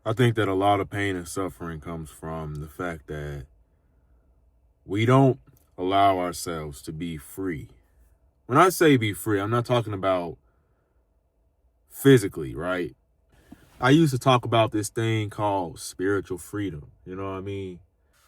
I think that a lot of pain and suffering comes from the fact that we don't allow ourselves to be free. When I say be free, I'm not talking about physically, right? I used to talk about this thing called spiritual freedom. You know what I mean?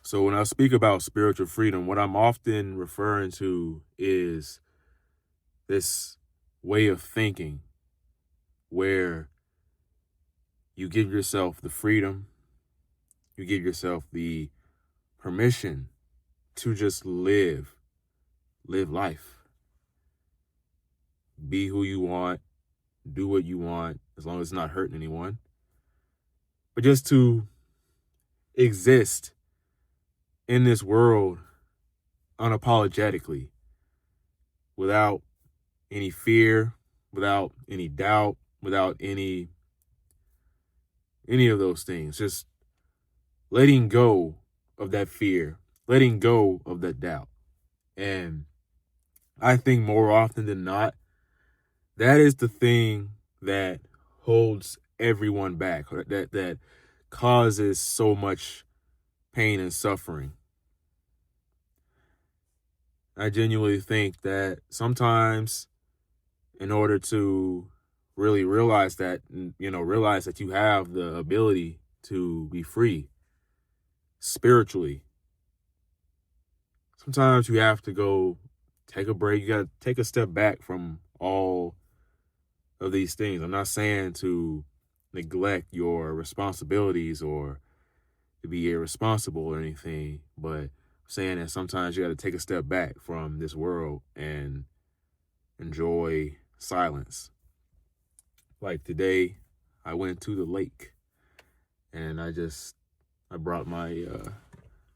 So when I speak about spiritual freedom, what I'm often referring to is this way of thinking where you give yourself the freedom, you give yourself the permission to just live life, be who you want, do what you want, as long as it's not hurting anyone, but just to exist in this world unapologetically, without any fear, without any doubt, without any of those things. Just letting go of that fear, letting go of that doubt. And I think more often than not, that is the thing that holds everyone back, or that causes so much pain and suffering. I genuinely think that sometimes, in order to really realize that, realize that you have the ability to be free spiritually, sometimes you have to go take a break. You got to take a step back from all of these things. I'm not saying to neglect your responsibilities or to be irresponsible or anything, but I'm saying that sometimes you got to take a step back from this world and enjoy silence. Like today, I went to the lake and I brought my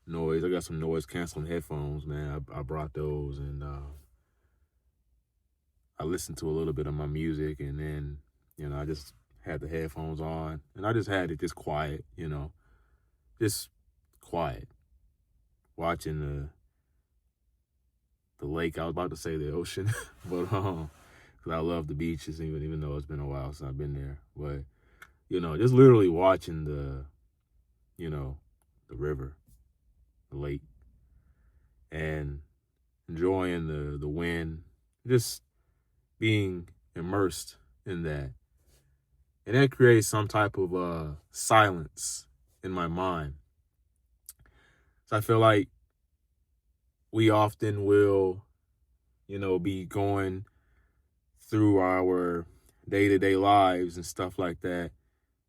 noise. I got some noise canceling headphones, man. I brought those, and I listened to a little bit of my music, and then, I just had the headphones on, and I just had it just quiet, just quiet, watching the lake. I was about to say the ocean, but because I love the beaches, even though it's been a while since I've been there. But just literally watching the river, the lake, and enjoying the wind, just being immersed in that. And that creates some type of silence in my mind. So I feel like we often will, be going through our day-to-day lives and stuff like that,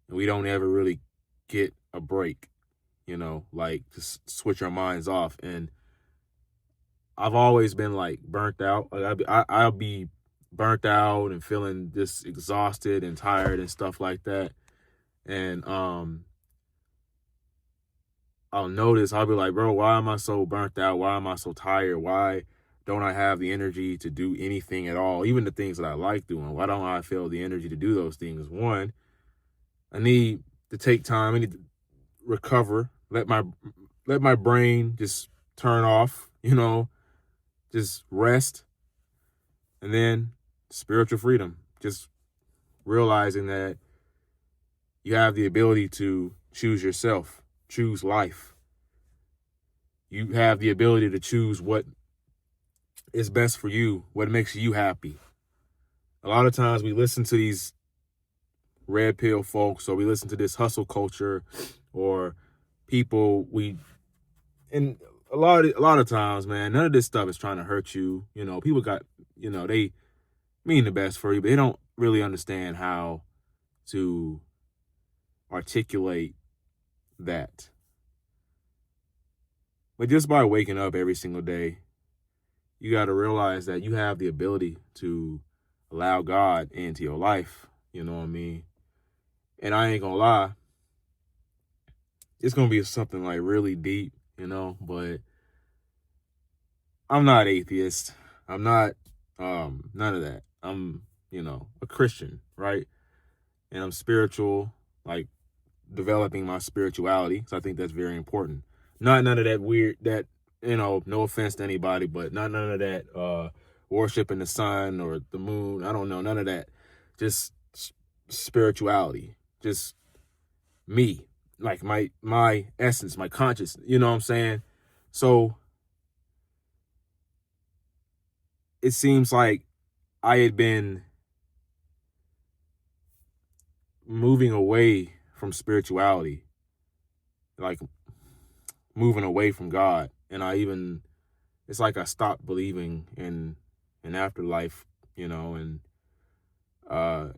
and we don't ever really get a break, like just switch our minds off. And I've always been like burnt out. Like I'll be burnt out and feeling just exhausted and tired and stuff like that. And I'll notice, I'll be like, bro, why am I so burnt out? Why am I so tired? Why don't I have the energy to do anything at all? Even the things that I like doing. Why don't I feel the energy to do those things? One, I need to take time. I need to recover. Let my brain just turn off, just rest. And then spiritual freedom, just realizing that you have the ability to choose yourself, choose life. You have the ability to choose what is best for you, what makes you happy. A lot of times we listen to these red pill folks, or we listen to this hustle culture, or people and a lot of times, man, none of this stuff is trying to hurt you. People got, they mean the best for you, but they don't really understand how to articulate that. But just by waking up every single day, you got to realize that you have the ability to allow God into your life. You know what I mean? And I ain't gonna lie, it's gonna be something like really deep, but I'm not atheist. I'm not none of that. I'm, a Christian, right? And I'm spiritual, like developing my spirituality. So I think that's very important. Not none of that weird, that, no offense to anybody, but not none of that worshiping the sun or the moon. I don't know, none of that. Just spirituality. Just me, like my essence, my consciousness, you know what I'm saying? So it seems like I had been moving away from spirituality, like moving away from God. And it's like I stopped believing in an afterlife, and uh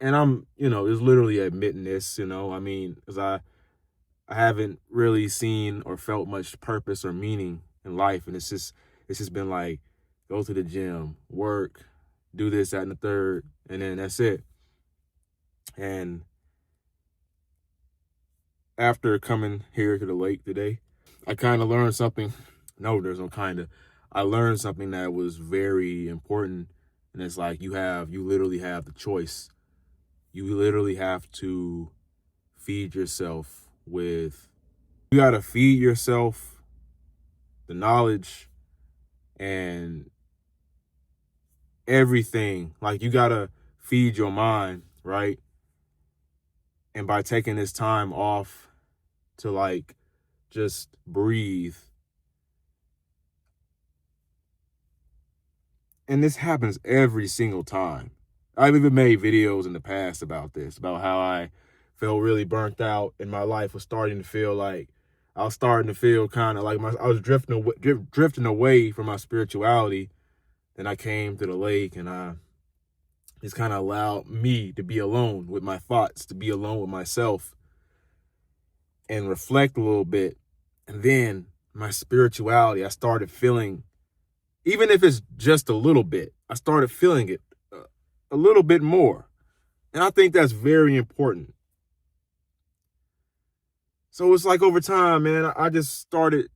and I'm, just literally admitting this, I mean, because I haven't really seen or felt much purpose or meaning in life. And it's just been like, go to the gym, work, do this, that, and the third, and then that's it. And after coming here to the lake today, I kind of learned something. No, there's no kind of. I learned something that was very important. And it's like you literally have the choice. You literally have to feed yourself you got to feed yourself the knowledge and everything. Like, you got to feed your mind, right? And by taking this time off to, like, just breathe. And this happens every single time. I've even made videos in the past about this, about how I felt really burnt out and my life was starting to feel like I was starting to feel kind of like I was drifting away from my spirituality. Then I came to the lake and I just kind of allowed me to be alone with my thoughts, to be alone with myself and reflect a little bit. And then my spirituality, I started feeling, even if it's just a little bit, I started feeling it a little bit more. And I think that's very important. So it's like over time, man, I just started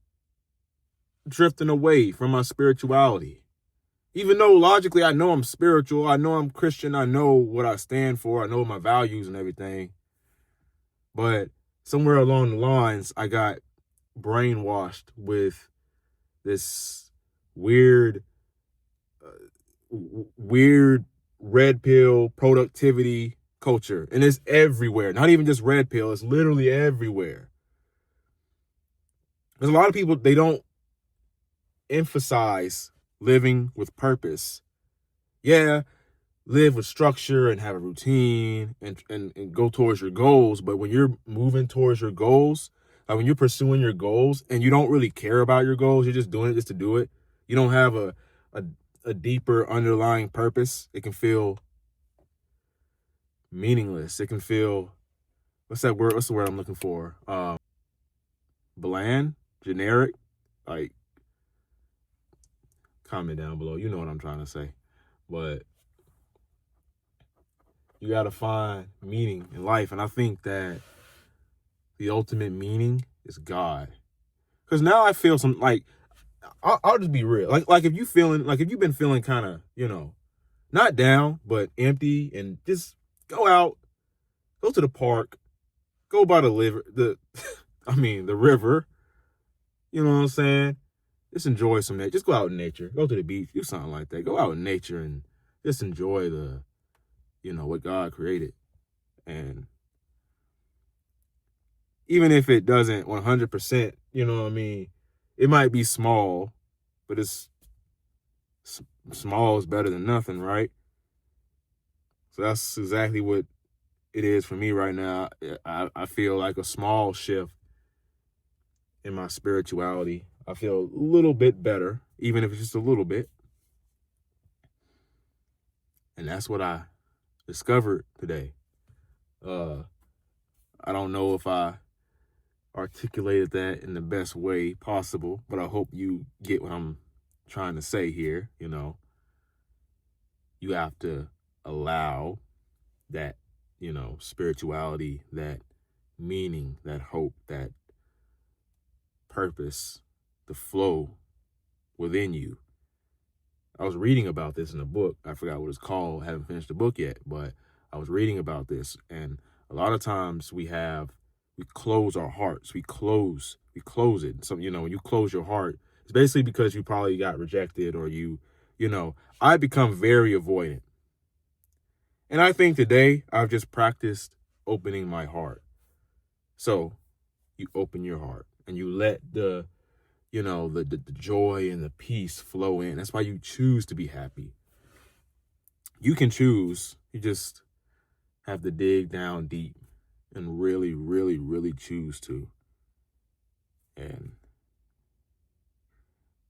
drifting away from my spirituality. Even though logically I know I'm spiritual, I know I'm Christian, I know what I stand for, I know my values and everything. But somewhere along the lines, I got brainwashed with this weird red pill productivity culture. And it's everywhere. Not even just red pill, it's literally everywhere. There's a lot of people, they don't emphasize living with purpose. Yeah, live with structure and have a routine and go towards your goals. But when you're moving towards your goals, like when you're pursuing your goals and you don't really care about your goals, you're just doing it just to do it. You don't have a deeper underlying purpose. It can feel meaningless. It can feel, what's that word? What's the word I'm looking for? Bland, generic. Like, comment down below. You know what I'm trying to say. But you got to find meaning in life. And I think that the ultimate meaning is God. Because now I feel some, like, I'll just be real. Like if you've been feeling kind of, not down, but empty, and just go out, go to the park, go by the river, you know what I'm saying? Just enjoy some nature. Just go out in nature. Go to the beach, do something like that. Go out in nature and just enjoy what God created. And even if it doesn't 100%, it might be small, but small is better than nothing, right? So that's exactly what it is for me right now. I feel like a small shift in my spirituality. I feel a little bit better, even if it's just a little bit. And that's what I discovered today. I don't know if I articulated that in the best way possible, but I hope you get what I'm trying to say here. You have to allow that, spirituality, that meaning, that hope, that purpose to flow within you. I was reading about this in a book. I forgot what it's called. I haven't finished the book yet, but I was reading about this. And a lot of times we close our hearts. We close it. So, when you close your heart, it's basically because you probably got rejected, or I become very avoidant. And I think today I've just practiced opening my heart. So you open your heart and you let the joy and the peace flow in. That's why you choose to be happy. You can choose. You just have to dig down deep and really, really, really choose to. And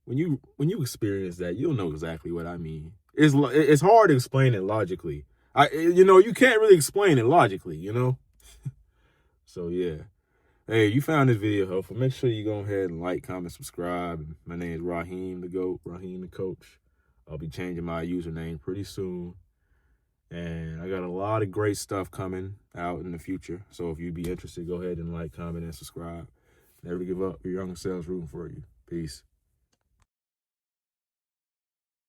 when you experience that, you'll know exactly what I mean. It's hard to explain it logically. You can't really explain it logically, So yeah. Hey, you found this video helpful. Make sure you go ahead and like, comment, subscribe. My name is Raheem the GOAT, Raheem the Coach. I'll be changing my username pretty soon. And I got a lot of great stuff coming out in the future. So if you'd be interested, go ahead and like, comment, and subscribe. Never give up. Your younger selves rooting for you. Peace.